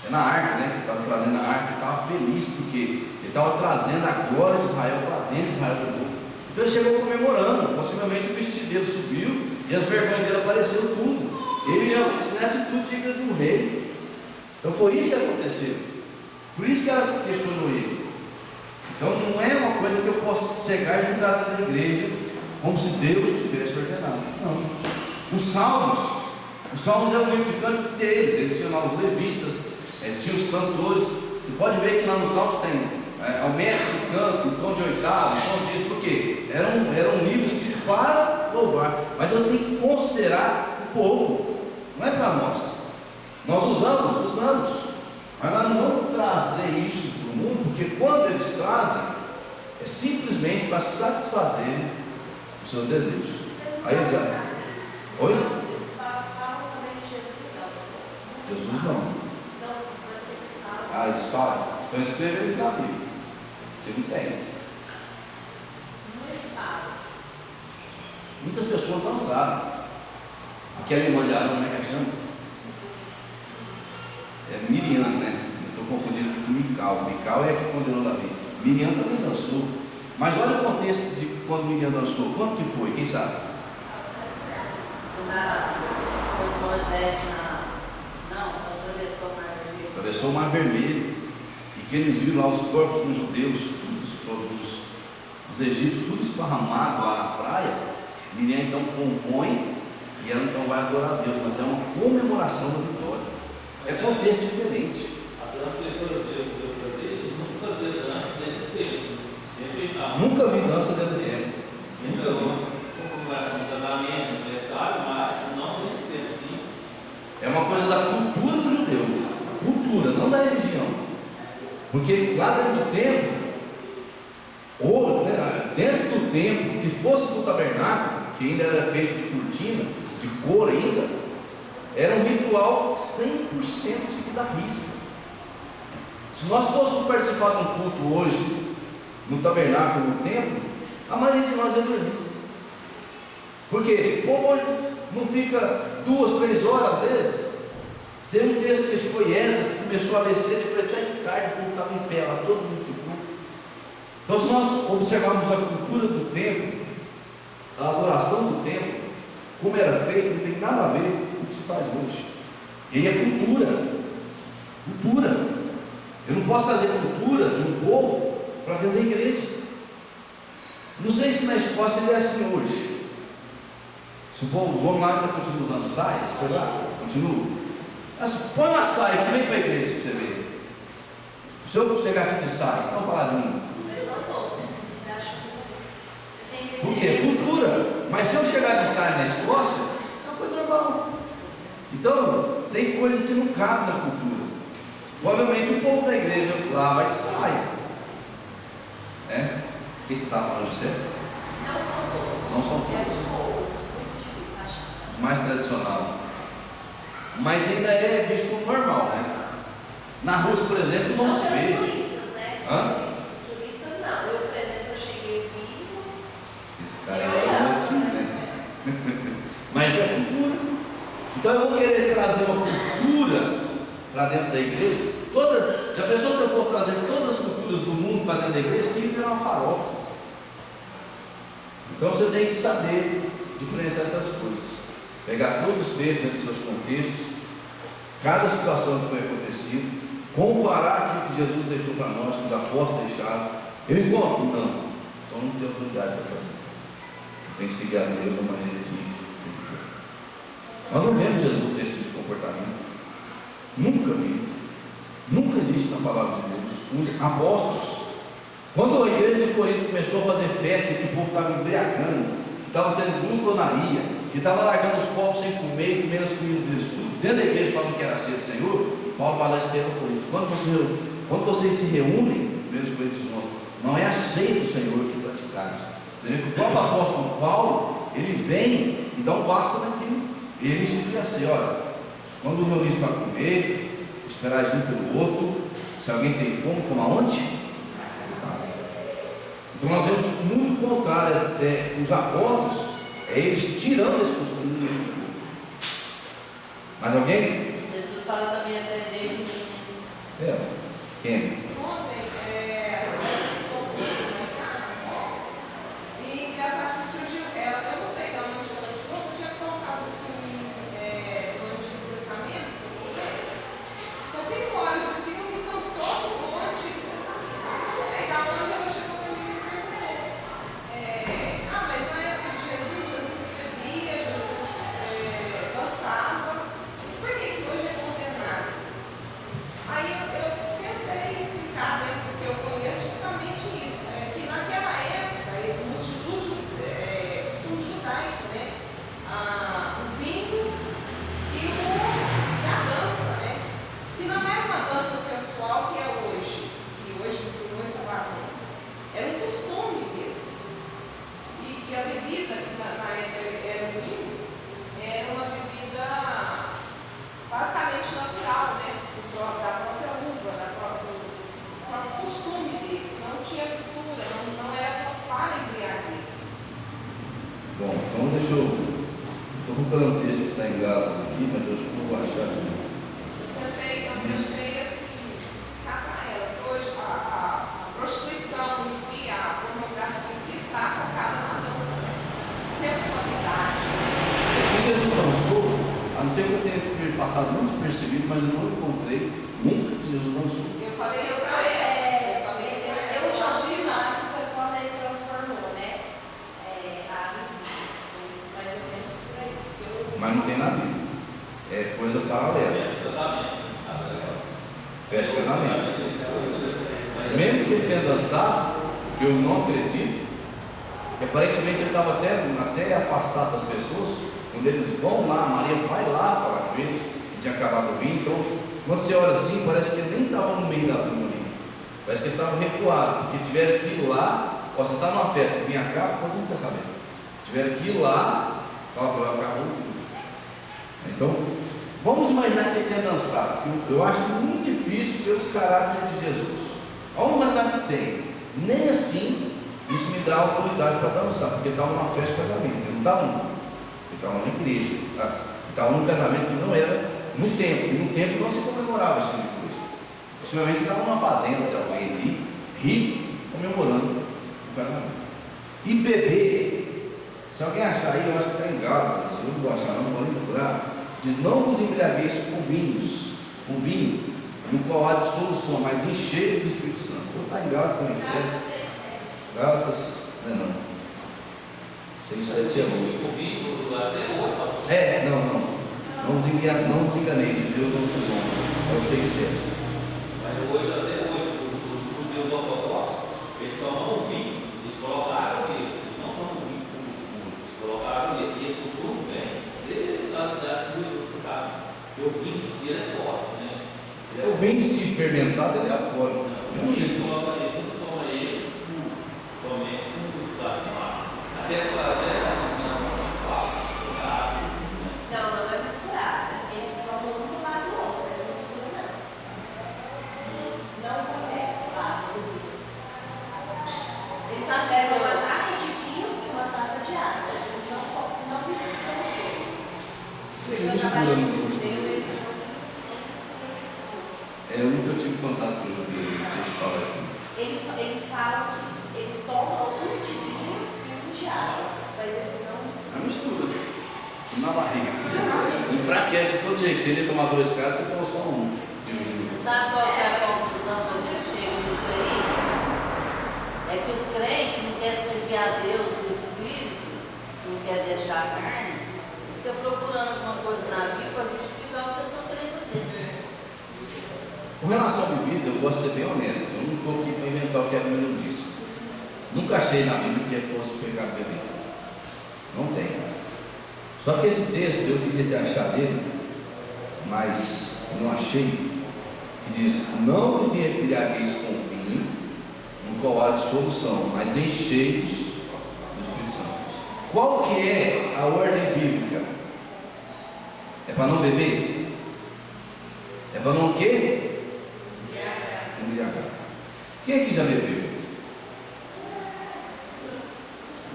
É na arca, né? Que estava trazendo a arca, ele estava feliz, porque ele estava trazendo a glória de Israel para dentro de Israel de novo. Então ele chegou comemorando, possivelmente o vestido dele subiu e as vergonhas dele apareceram tudo. Ele ia fazer atitude digna de um rei. Então foi isso que aconteceu. Por isso que ela questionou ele. Então não é uma coisa que eu possa chegar e julgar dentro da igreja como se Deus tivesse ordenado. Não. Os salmos é o livro de cântico deles. Eles tinham lá os levitas, tinham os cantores. Você pode ver que lá nos salmos tem ao mestre de canto, o tom de oitavo, o tom disso, porque eram livros para louvar. Mas eu tenho que considerar o povo, não é para nós. Nós usamos, mas nós não vamos trazer isso para o mundo, porque quando eles trazem, é simplesmente para satisfazer os seus desejos. Aí eles dizem, oi? Eles falam também de Jesus dançou. Jesus não. Eles falam. Então escreveram isso na Bíblia. Porque não tem. Eles falam. Muitas pessoas dançaram. Aquela irmã de Arão, né, que chama? É Miriam, né? Eu estou confundindo aqui com Mical. Mical é a que condenou Davi. Miriam também dançou. Mas olha o contexto de quando Miriam dançou. Quando que foi? Quem sabe? Atravessou o Mar Vermelho. E que eles viram lá os corpos dos judeus, dos egípcios, tudo esparramado lá na praia. Miriam então compõe e ela então vai adorar a Deus, mas é uma comemoração da vitória. É contexto diferente. Nunca vi dança dentro do templo. Nunca vi. É uma coisa da cultura do judeu. Cultura, não da religião. Porque lá dentro do templo, ou dentro do templo, que fosse do tabernáculo, que ainda era feito de cortina, de couro ainda, era um ritual 100% seguido à risca. Se nós fôssemos participar de um culto hoje, no tabernáculo, no templo, a maioria de nós ia dormir. Por quê? O povo hoje não fica 2, 3 horas às vezes. Tem um texto que foi Esdras, que começou a descer, e foi até de tarde, o povo estava em pé lá, todo mundo ficou. Então, se nós observarmos a cultura do templo, a adoração do templo, como era feito, não tem nada a ver com o que se faz hoje. E é cultura. Cultura. Eu não posso trazer cultura de um povo para dentro da igreja. Não sei se na Escócia ele é assim hoje. Se o povo, vamos lá, ainda continua usando saias, foi lá, continua. Mas põe uma saia que vem para a igreja para você ver. Se eu chegar aqui de saia, estão falando de mim. Mas não todos. Você acha que tem que Por quê? Cultura. Mas se eu chegar de saia na Escócia, é uma coisa normal. Então, tem coisa que não cabe na cultura. Provavelmente o povo da igreja lá vai de saia. O que você está falando de você? não são todos. Não são É todos. muito difícil achar. Mais tradicional. Mas ainda é visto como normal, né? Na Rússia, por exemplo, não se Não pelos vê. turistas, né? Hã? Os turistas não. Eu, por exemplo, eu cheguei aqui. Esse cara é ótimo, né? Mas é cultura. Então eu vou querer trazer uma cultura para dentro da igreja. Já pensou se eu for trazer todas as culturas do mundo para dentro da igreja? Tem que virar uma farofa. Então você tem que saber diferenciar essas coisas. Pegar todos os textos dentro dos seus contextos, cada situação que foi acontecido, comparar aquilo que Jesus deixou para nós, que os apóstolos deixaram. Eu encontro? Não. Então não tenho autoridade para fazer. Eu tenho que seguir a Deus da maneira que. Nós não vemos Jesus ter esse tipo de comportamento. Nunca vi. Nunca existe na palavra de Deus. Os apóstolos, quando a igreja de Corinto começou a fazer festa, que o povo estava embriagando, que estava tendo glutonaria, que estava largando os povos sem comer e comendo as comidas deles, tudo dentro da igreja, falando que era ceia do Senhor, Paulo fala isso para Coríntios. Quando vocês se reúnem, meus Coríntios 11, não é a ceia do Senhor que praticais. Você vê que o próprio apóstolo Paulo, ele vem e dá um basta naquilo. Ele institui a ceia, olha, quando reunir para comer, esperar um pelo outro, se alguém tem fome, coma onde? Em casa. Então nós vemos muito contrário até os apóstolos, eles tirando esse costume do mundo. Mais alguém? Jesus fala também aprender de mim. Quem? Ontem, e engraçado que surgiu ela, eu não sei de onde ela chegou, eu tinha colocado o filme do Antigo Testamento, são 5 horas de filme e são todo o Antigo Testamento. Não sei de onde ela chegou para mim e me perguntou. Mas na época de Jesus bebia, Jesus dançava, por que hoje é condenado? Aí eu tentei explicar, né, porque eu conheço justamente isso, que naquela época, no costume judaico, né, o vinho e a dança, né, que não era uma dança sensual que é hoje, que hoje virou essa bagunça, era um costume mesmo. E a bebida, que na época era o vinho, era uma bebida basicamente natural, né? Da própria uva, do próprio costume deles. Não tinha mistura, não era para embriaguez. Bom, então deixa eu. Estou procurando um texto que está em Gálatas aqui, mas eu acho que não vou achar. Tentei assim, explicar para ela que hoje a prostituição em si, a pornografia em si, está focada na dança, né? Sensualidade. Se Jesus dançou, a não ser que eu tenha passado muito despercebido, mas eu não encontrei nunca que Jesus dançou. Eu falei isso para Eu ela. já ouvi falar que foi quando ele transformou, né? Mais ou menos por aí. Mas não tem na Bíblia. É coisa paralela. Festa de casamento. Mesmo que ele tenha dançado, eu não acredito. Que aparentemente ele estava até afastado das pessoas. Quando eles vão lá, Maria vai lá falar com ele, que tinha acabado o vinho. Então, quando você olha assim, parece que ele nem estava no meio da turma ali. Parece que ele estava recuado, porque tiveram que ir lá. Ó, você está numa festa, vinha cá, todo mundo quer saber. Tiveram que ir lá, fala para lá, acabou tudo. Então, vamos imaginar que ele tenha dançado. Eu acho muito difícil pelo caráter de Jesus. Vamos imaginar que tem. Nem assim, isso me dá autoridade para dançar, porque estava numa festa de casamento. Ele não estava ele estava na igreja. Tá? Ele estava num casamento que não era no templo. E no templo não se comemorava esse tipo de coisa. Possivelmente estava numa fazenda de alguém ali, rico, comemorando o casamento. E beber, se alguém achar aí, eu acho que está em Gálatas, eu não vou achar, não vou nem procurar, diz: não vos embriagueis com vinho, no qual há dissolução, mas enchei do Espírito Santo. Vou estar em Gálatas também. Gálatas, não. 6, 7 é não. Não vos enganeis, Deus não se zomba. É o 6, 7. Mas hoje, até hoje, os judeus ortodoxos, eles tomam vinho, eles colocaram ele, eles não tomam vinho puro, eles colocaram ele, e esse costume vem da cultura do caso, porque o vinho em si é forte, né? O vinho, se fermentado, ele é alcoólico. Eles não tomam ele somente com o gustado de mar. Até Não é misturado. Eles tomam um do lado do outro, mas não mistura não. Não conecta o lado do vinho. Eles pegam uma taça de vinho e uma taça de água. Eles não misturam os dois. Eles Eu misturam trabalhei no com judeu. judeu, eles não se misturam. Eu nunca tive contato com o judeu, não sei se fala assim. Eles falam que ele toma um de vinho e um de água, mas eles não A misturam. mistura na barriga. Enfraquece de todo jeito. Se ele tomar 2 caras, você toma só um. Sabe qual que é a conclusão que a gente chega nisso aí? É que os crentes não querem servir a Deus no Espírito, não querem deixar a carne, fica procurando alguma coisa na Bíblia para justificar o que eles estão querendo fazer. Com relação à bebida, eu gosto de ser bem honesto. Eu não estou aqui para inventar o que a Bíblia não disse. Nunca achei na Bíblia que fosse pecado beber. Não tem. Só que esse texto eu queria ter achado ele, mas não achei. Que diz: não vos embriagueis com vinho, no qual há dissolução, mas enchei-vos do Espírito Santo. Qual que é a ordem bíblica? É para não beber? É para não o quê? Embriagar. Quem aqui já bebeu?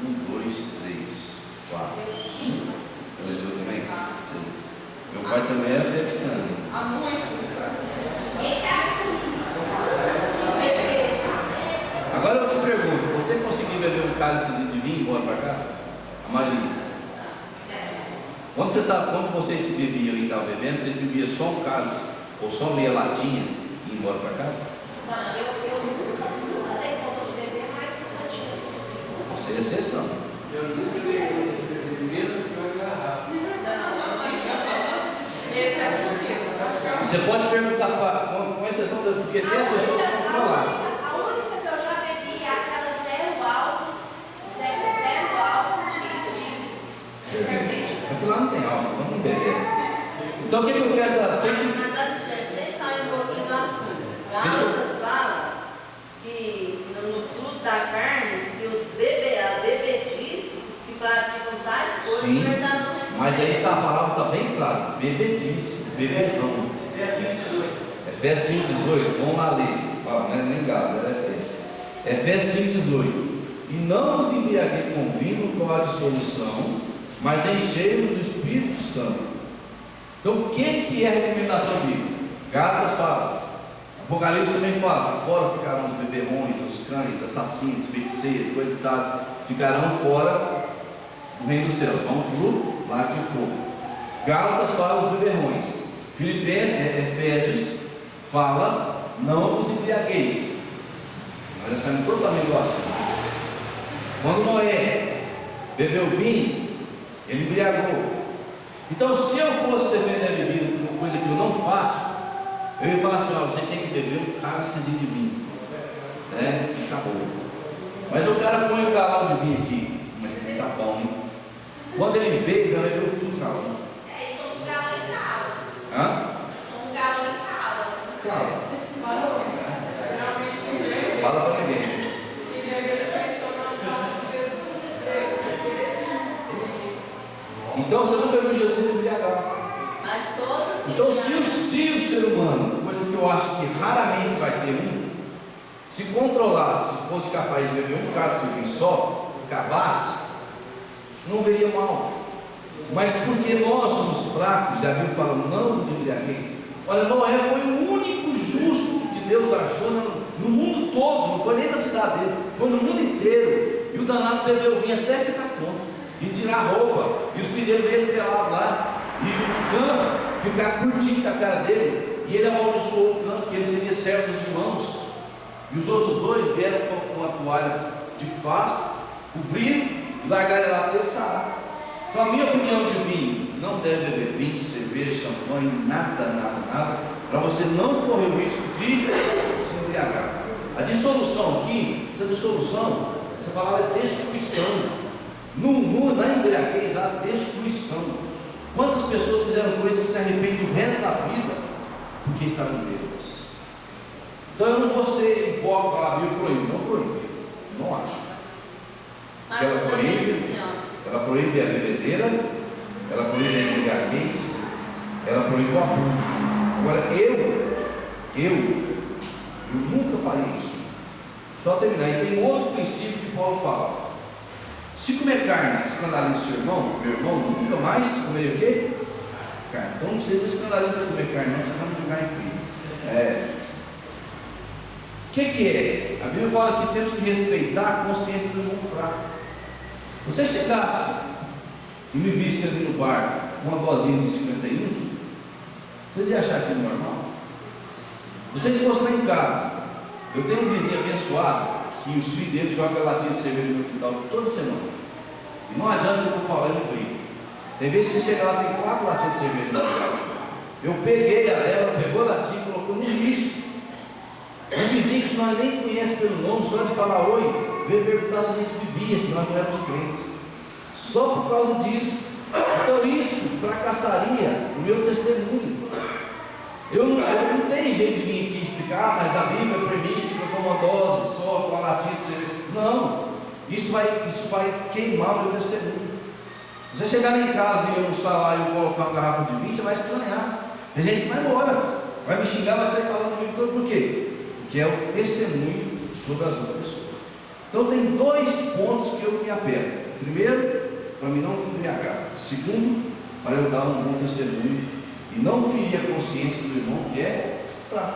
1, 2, 3, 4, 5. Eu bebeu também? 6. Meu pai também era atleticano. Há muitos. Agora eu te pergunto: você conseguiu beber um cálice de vinho e ir embora para casa? A maioria. Quando vocês bebiam e estavam bebendo, vocês bebiam só um cálice ou só meia latinha e ir embora para casa? Não, eu nunca dei conta de beber mais que uma latinha assim de vinho. Você é exceção. Eu nunca dei conta de beber menos que uma garrafa. Esse é o mesmo. Você pode perguntar, com exceção de, porque tem as pessoas que são controladas. A única que eu já bebi é aquela zero álcool de cerveja. Porque lá não tem álcool, vamos beber. Então o que eu quero dar? Mas dá licença, vocês saem um pouquinho do assunto. Gálatas fala que no fruto da carne, que a bebedice, os que praticam tais coisas, Sim, verdade não é. mas aí a palavra está bem clara: bebedice, bebedão. Efésios 5,18, vamos lá ler. Não é nem Gálatas, era Efésios 5,18. E não vos embriagueis com vinho, no qual há dissolução, mas enchei-vos do Espírito Santo. Então o que é a recomendação bíblica? Gálatas fala, Apocalipse também fala: que fora ficarão os beberrões, os cães, assassinos, feiticeiros, coisa e tal, ficarão fora do reino dos céus, vão para o lago de fogo. Gálatas fala os beberrões. Efésios fala: não vos embriagueis. Nós já saímos totalmente do assunto. Quando Noé bebeu vinho, ele embriagou. Então, se eu fosse defender a bebida, uma coisa que eu não faço, eu ia falar assim: ó, vocês têm que beber um cálicezinho de vinho, né? E acabou. Mas o cara põe um galão de vinho aqui, mas tá bom, hein? Quando ele veio, já bebeu tudo na mão. É, então um galão em cala. Hã? Um galão em cala. Claro. Geralmente quem Então você nunca viu Jesus embriagado. Mas todos que Então, se o ser humano, coisa que eu acho que raramente vai ter se controlasse, se fosse capaz de beber um cálice de vinho só, acabasse, não veria mal. Mas porque nós somos fracos, já viu falando, não nos embriagueis. Olha, Noé foi o único justo que Deus achou no mundo todo, não foi nem na cidade dele, foi no mundo inteiro. E o danado bebeu vinho até ficar tonto, e tirar a roupa, e os filhos dele pelados lá, e o Cã ficar curtindo com a cara dele, e ele amaldiçoou o Cã, que ele seria servo dos irmãos. E os outros dois vieram com uma toalha de fasto, cobriram e largaram ele lá até ele sarar. Então, a minha opinião de vinho, não deve beber vinho, cerveja, champanhe, nada, para você não correr o risco de se embriagar. A dissolução aqui, essa palavra é destruição. Na embriaguez há destruição. Quantas pessoas fizeram coisas que se arrependem o resto da vida porque estavam bêbadas? Então eu não vou ser hipócrita, falar, eu proíbo, não proíbo, não acho. Mas Ela também proíbe, funciona. ela proíbe a bebedeira, ela proíbe a embriaguez, ela proíbe o abuso. Agora eu nunca faria isso. Só terminar, e tem outro princípio que Paulo fala. Se comer carne escandaliza seu irmão, meu irmão nunca mais comeria o quê? Carne. Então não seja escandaliza para comer carne, não, você vai jogar em frio. O que é? A Bíblia fala que temos que respeitar a consciência do irmão fraco. Você chegasse e me visse ali no bar com uma dosinha de 51, vocês iam achar aquilo normal? Vocês fossem lá em casa, eu tenho um vizinho abençoado que os filhos dele jogam latinha de cerveja no quintal toda semana. E não adianta você for falar, ele não briga. Tem vezes que você chega lá, tem 4 latinhas de cerveja no quintal. Eu peguei a dela, pegou a latinha e colocou no lixo. Um vizinho que nós nem conhece pelo nome, só de falar oi, veio perguntar se a gente bebia, se nós não éramos crentes. Só por causa disso. Então isso fracassaria o meu testemunho. Eu não tenho jeito de vir aqui explicar, mas a Bíblia permite que eu tome uma dose só com a latinha de cerveja. Não, isso vai queimar o meu testemunho. Você chegar lá em casa e eu almoçar lá e eu colocar uma garrafa de vinho, você vai estranhar. Tem gente que vai embora, vai me xingar, vai sair falando comigo todo. Por quê? Porque é o testemunho sobre as outras pessoas. Então tem 2 pontos que eu me apego. Primeiro, para mim não me embriagar. Segundo, para eu dar um bom testemunho e não ferir a consciência do irmão que é fraco.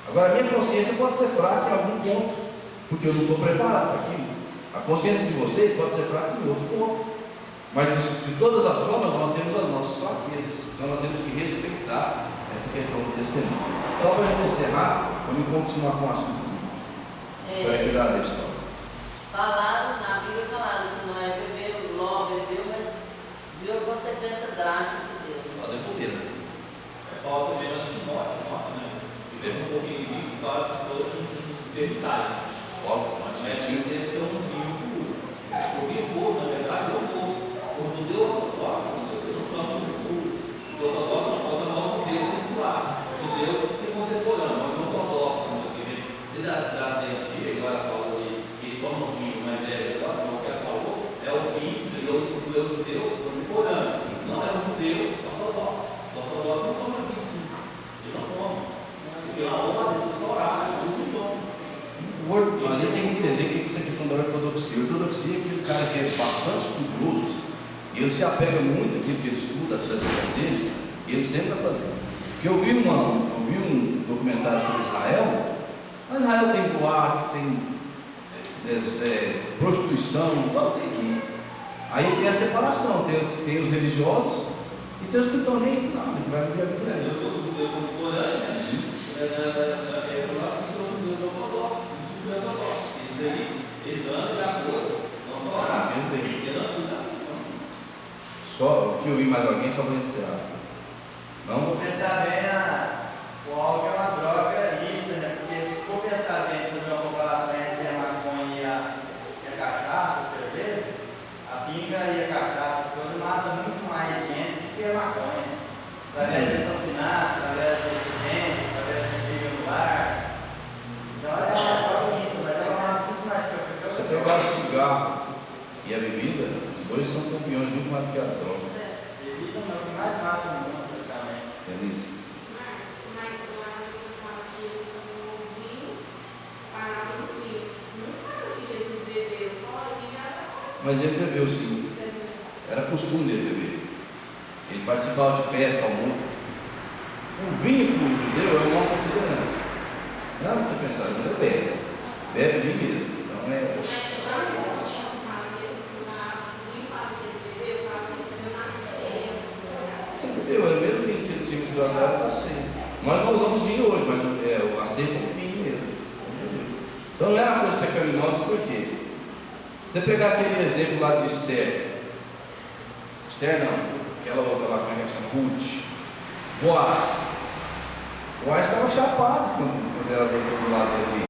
Agora a minha consciência pode ser fraca em algum ponto, porque eu não estou preparado para aquilo. A consciência de vocês pode ser fraca em outro ponto. Mas de todas as formas nós temos as nossas fraquezas. Então nós temos que respeitar essa questão do testemunho. Só para a gente encerrar, vamos continuar com o assunto. Para cuidar da história. Falaram, na Bíblia falaram que Noé bebeu, Ló bebeu, mas viu a consequência drástica dele. Pode responder, né? Paulo também não te morte, né? Vivemos um pouquinho de vinho, claro que estou em verdade. Paulo, Mas ele tem um vinho puro. O vinho puro, na verdade, é o oposto. O judeu ortodoxo, eu não tomo vinho puro. O ortodoxo não pode tomar o judeu secular. O judeu tem contemporâneo, mas o ortodoxo, desde a antiga, agora falou ali, eles tomam vinho, mas é o que ela falou, é o vinho do judeu contemporâneo. Não é o judeu ortodoxo. O ortodoxo não toma vinho, sim. Ele não toma. Porque é uma ordem do horário, ele não toma. A gente tem que entender o que é essa questão da ortodoxia. A ortodoxia é aquele cara que é bastante estudioso e ele se apega muito àquilo que ele estuda, a tradição dele, e ele sempre vai fazer. Porque eu vi um documentário sobre Israel, mas Israel tem boates, tem prostituição, não tem aqui. Aí tem a separação, tem os religiosos e tem os que não estão nem nada, que vai viver a vida Eu deles. sou do judeu contemporâneo, né? Eles andam de acordo, não torar. Só que eu vi mais alguém, só para a gente encerrar. Não? Vou pensar bem, o álcool é uma droga lícita, né? Porque se for pensar bem, fazer uma comparação entre a maconha e a cachaça, a cerveja, a pinga e a cachaça, as coisas matam muito mais gente do que a maconha. Através de assassinato, através de acidente, através de briga no bar. Então ela é uma droga lícita, mas ela mata muito mais que qualquer Se outra você pegar o cigarro e a bebida, os dois eles são campeões muito mais do que as drogas. Bebida é o que mais mata no mundo, praticamente. É isso. Mas lá eu falo que Jesus fazia um vinho, parava no vinho. Não fala que Jesus bebeu só e já estava. Mas ele bebeu sim. Era costume dele beber. Ele participava de festa ao mundo. O vinho para o judeu é o nosso refrigerante. Nada que você pensar, ele bebe. Bebe vinho mesmo. Então é. Ele bebeu, era o mesmo vinho que ele tinha misturado na época da ceia. Nós não usamos vinho hoje, mas a ceia foi vinho mesmo. Então não era uma coisa pecaminosa, por quê? Você pegar aquele exemplo lá de Esther não, aquela outra lá, como é que chama? Ruth, Boaz estava chapado quando ela deitou do lado dele.